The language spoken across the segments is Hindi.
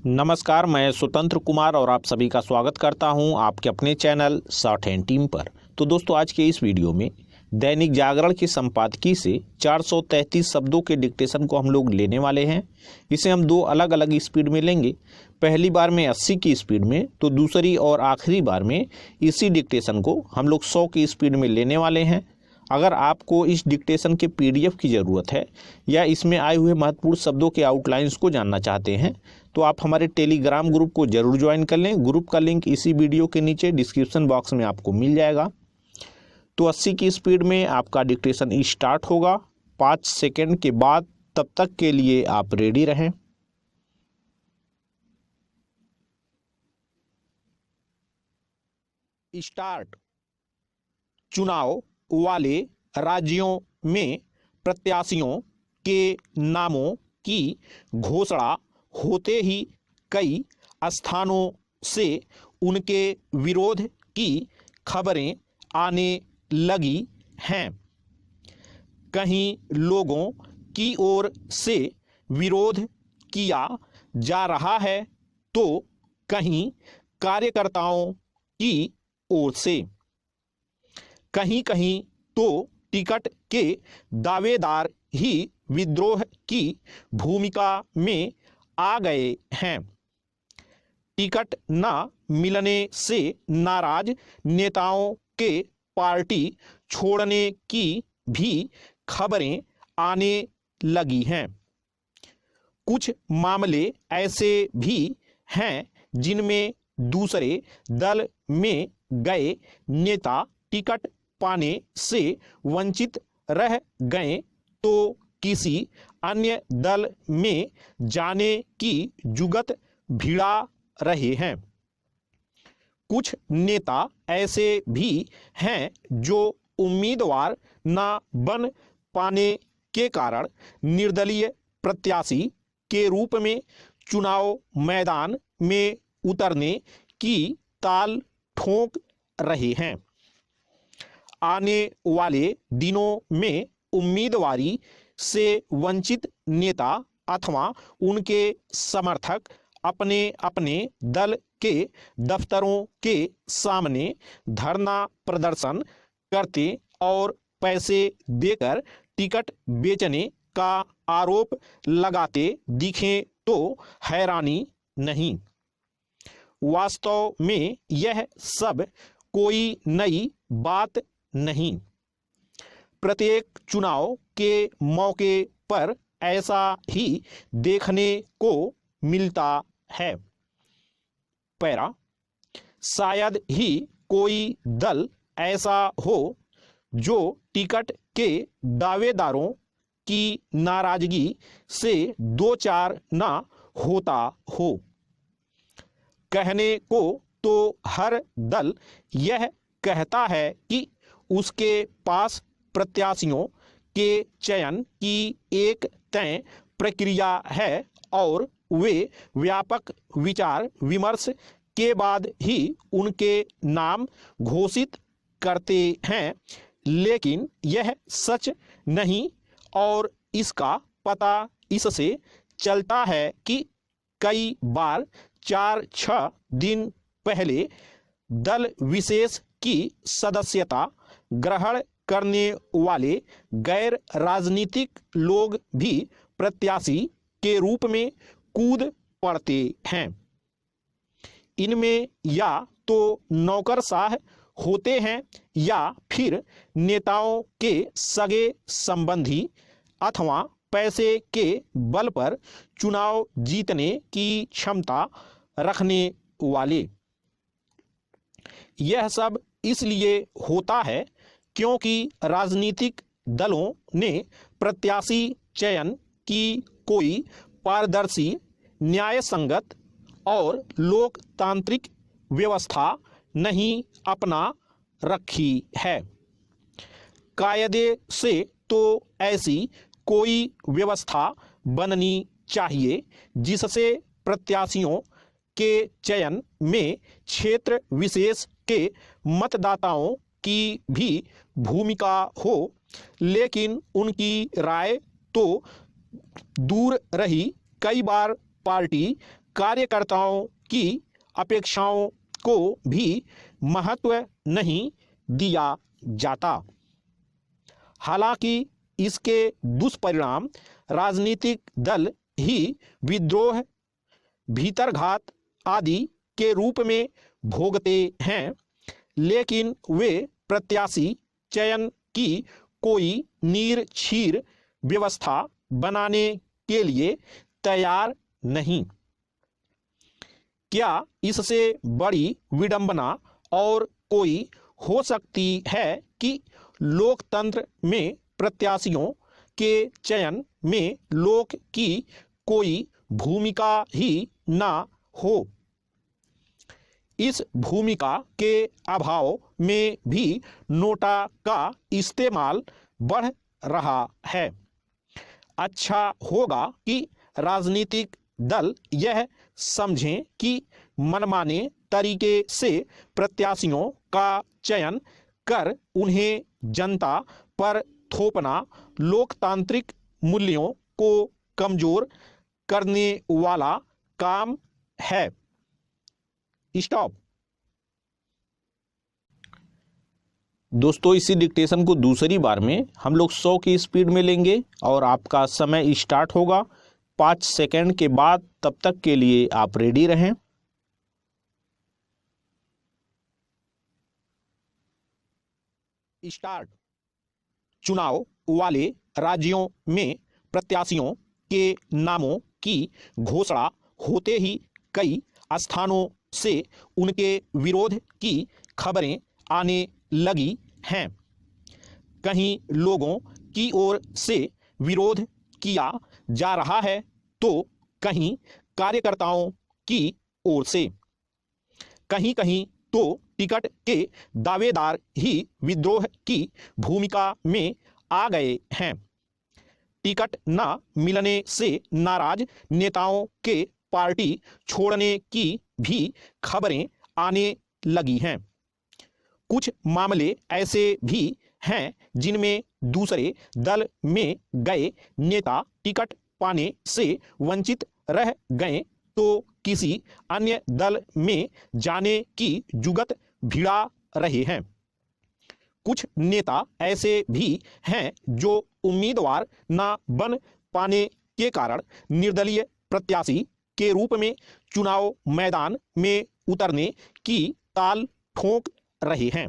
नमस्कार, मैं स्वतंत्र कुमार और आप सभी का स्वागत करता हूं आपके अपने चैनल शॉर्ट हैंड टीम पर। तो दोस्तों, आज के इस वीडियो में दैनिक जागरण के संपादकीय से 433 शब्दों के डिक्टेशन को हम लोग लेने वाले हैं। इसे हम दो अलग अलग स्पीड में लेंगे। पहली बार में 80 की स्पीड में, तो दूसरी और आखिरी बार में इसी डिक्टेशन को हम लोग 100 की स्पीड में लेने वाले हैं। अगर आपको इस डिक्टेशन के पीडीएफ की ज़रूरत है या इसमें आए हुए महत्वपूर्ण शब्दों के आउटलाइंस को जानना चाहते हैं तो आप हमारे टेलीग्राम ग्रुप को जरूर ज्वाइन कर लें। ग्रुप का लिंक इसी वीडियो के नीचे डिस्क्रिप्शन बॉक्स में आपको मिल जाएगा। तो 80 की स्पीड में आपका डिक्टेशन स्टार्ट होगा 5 सेकंड के बाद। तब तक के लिए आप रेडी रहें। स्टार्ट। चुनाव वाले राज्यों में प्रत्याशियों के नामों की घोषणा होते ही कई स्थानों से उनके विरोध की खबरें आने लगी हैं। कहीं लोगों की ओर से विरोध किया जा रहा है तो कहीं कार्यकर्ताओं की ओर से। कहीं कहीं तो टिकट के दावेदार ही विद्रोह की भूमिका में आ गए हैं। टिकट न मिलने से नाराज नेताओं के पार्टी छोड़ने की भी खबरें आने लगी हैं। कुछ मामले ऐसे भी हैं जिनमें दूसरे दल में गए नेता टिकट पाने से वंचित रह गए तो किसी अन्य दल में जाने की जुगत भिड़ा रहे हैं। कुछ नेता ऐसे भी हैं जो उम्मीदवार न बन पाने के कारण निर्दलीय प्रत्याशी के रूप में चुनाव मैदान में उतरने की ताल ठोक रहे हैं। आने वाले दिनों में उम्मीदवारी से वंचित नेता अथवा उनके समर्थक अपने अपने दल के दफ्तरों के सामने धरना प्रदर्शन करते और पैसे देकर टिकट बेचने का आरोप लगाते दिखें तो हैरानी नहीं। वास्तव में यह सब कोई नई बात नहीं। प्रत्येक चुनाव के मौके पर ऐसा ही देखने को मिलता है। पैरा। शायद ही कोई दल ऐसा हो जो टिकट के दावेदारों की नाराजगी से दो चार ना होता हो। कहने को तो हर दल यह कहता है कि उसके पास प्रत्याशियों के चयन की एक तय प्रक्रिया है और वे व्यापक विचार विमर्श के बाद ही उनके नाम घोषित करते हैं, लेकिन यह सच नहीं और इसका पता इससे चलता है कि कई बार 4-6 दिन पहले दल विशेष की सदस्यता ग्रहण करने वाले गैर राजनीतिक लोग भी प्रत्याशी के रूप में कूद पड़ते हैं। इनमें या तो नौकरशाह होते हैं या फिर नेताओं के सगे संबंधी अथवा पैसे के बल पर चुनाव जीतने की क्षमता रखने वाले। यह सब इसलिए होता है क्योंकि राजनीतिक दलों ने प्रत्याशी चयन की कोई पारदर्शी, न्यायसंगत और लोकतांत्रिक व्यवस्था नहीं अपना रखी है। कायदे से तो ऐसी कोई व्यवस्था बननी चाहिए जिससे प्रत्याशियों के चयन में क्षेत्र विशेष के मतदाताओं की भी भूमिका हो, लेकिन उनकी राय तो दूर रही, कई बार पार्टी कार्यकर्ताओं की अपेक्षाओं को भी महत्व नहीं दिया जाता। हालांकि इसके दुष्परिणाम राजनीतिक दल ही विद्रोह, भीतरघात आदि के रूप में भोगते हैं, लेकिन वे प्रत्याशी चयन की कोई नीर छीर व्यवस्था बनाने के लिए तैयार नहीं। क्या इससे बड़ी विडंबना और कोई हो सकती है कि लोकतंत्र में प्रत्याशियों के चयन में लोक की कोई भूमिका ही ना हो। इस भूमिका के अभाव में भी नोटा का इस्तेमाल बढ़ रहा है। अच्छा होगा कि राजनीतिक दल यह समझें कि मनमाने तरीके से प्रत्याशियों का चयन कर उन्हें जनता पर थोपना लोकतांत्रिक मूल्यों को कमजोर करने वाला काम है। स्टॉप। दोस्तों, इसी डिक्टेशन को दूसरी बार में हम लोग 100 की स्पीड में लेंगे और आपका समय स्टार्ट होगा 5 सेकंड के बाद। तब तक के लिए आप रेडी रहें। स्टार्ट। चुनाव वाले राज्यों में प्रत्याशियों के नामों की घोषणा होते ही कई स्थानों से उनके विरोध की खबरें आने लगी हैं। कहीं लोगों की ओर से विरोध किया जा रहा है तो कहीं कार्यकर्ताओं की ओर से। कहीं कहीं तो टिकट के दावेदार ही विद्रोह की भूमिका में आ गए हैं। टिकट न मिलने से नाराज नेताओं के पार्टी छोड़ने की भी खबरें आने लगी हैं। कुछ मामले ऐसे भी हैं जिनमें दूसरे दल में गए नेता टिकट पाने से वंचित रह गए तो किसी अन्य दल में जाने की जुगत भिड़ा रहे हैं। कुछ नेता ऐसे भी हैं जो उम्मीदवार न बन पाने के कारण निर्दलीय प्रत्याशी के रूप में चुनाव मैदान में उतरने की ताल ठोक रहे हैं।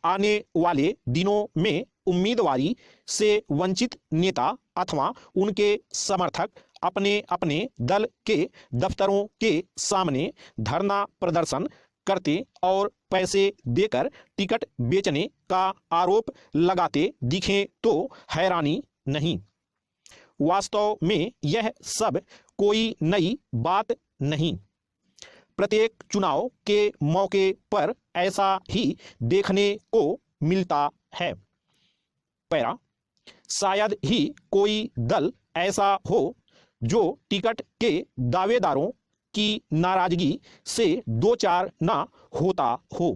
आने वाले दिनों में उम्मीदवारी से वंचित नेता अथवा उनके समर्थक अपने अपने दल के दफ्तरों के सामने धरना प्रदर्शन करते और पैसे देकर टिकट बेचने का आरोप लगाते दिखें तो हैरानी नहीं। वास्तव में यह सब कोई नई बात नहीं। प्रत्येक चुनाव के मौके पर ऐसा ही देखने को मिलता है। पैरा, शायद ही कोई दल ऐसा हो जो टिकट के दावेदारों की नाराजगी से दो चार ना होता हो।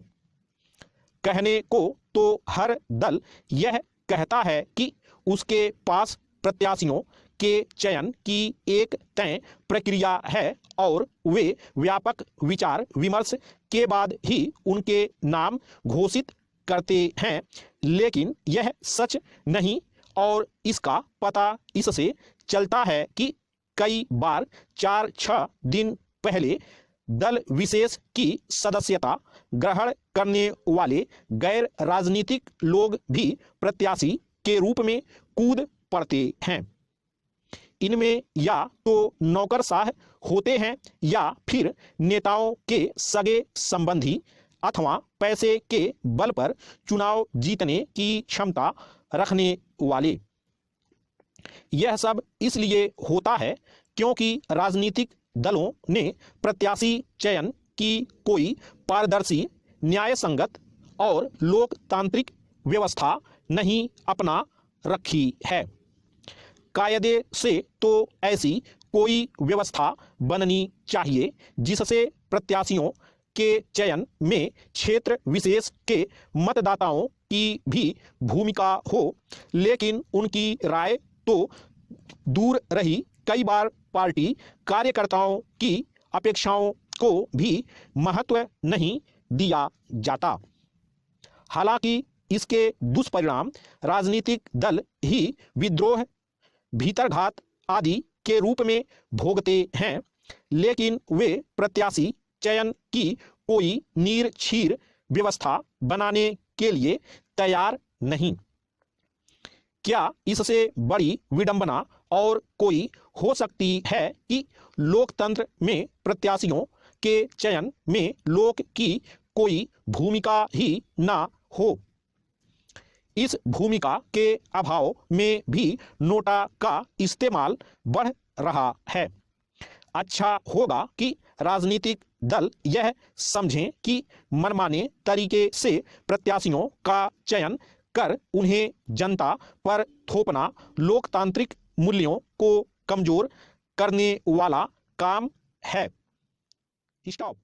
कहने को तो हर दल यह कहता है कि उसके पास प्रत्याशियों के चयन की एक तय प्रक्रिया है और वे व्यापक विचार विमर्श के बाद ही उनके नाम घोषित करते हैं, लेकिन यह सच नहीं और इसका पता इससे चलता है कि कई बार 4-6 दिन पहले दल विशेष की सदस्यता ग्रहण करने वाले गैर राजनीतिक लोग भी प्रत्याशी के रूप में कूद पड़ते हैं। इनमें या तो नौकरशाह होते हैं या फिर नेताओं के सगे संबंधी अथवा पैसे के बल पर चुनाव जीतने की क्षमता रखने वाले। यह सब इसलिए होता है क्योंकि राजनीतिक दलों ने प्रत्याशी चयन की कोई पारदर्शी, न्यायसंगत और लोकतांत्रिक व्यवस्था नहीं अपना रखी है। कायदे से तो ऐसी कोई व्यवस्था बननी चाहिए जिससे प्रत्याशियों के चयन में क्षेत्र विशेष के मतदाताओं की भी भूमिका हो, लेकिन उनकी राय तो दूर रही, कई बार पार्टी कार्यकर्ताओं की अपेक्षाओं को भी महत्व नहीं दिया जाता। हालांकि इसके दुष्परिणाम राजनीतिक दल ही विद्रोह, भीतरघात आदि के रूप में भोगते हैं, लेकिन वे प्रत्याशी चयन की कोई नीर-छीर व्यवस्था बनाने के लिए तैयार नहीं। क्या इससे बड़ी विडंबना और कोई हो सकती है कि लोकतंत्र में प्रत्याशियों के चयन में लोक की कोई भूमिका ही ना हो? इस भूमिका के अभाव में भी नोटा का इस्तेमाल बढ़ रहा है। अच्छा होगा कि राजनीतिक दल यह समझें कि मनमाने तरीके से प्रत्याशियों का चयन कर उन्हें जनता पर थोपना लोकतांत्रिक मूल्यों को कमजोर करने वाला काम है। स्टॉप।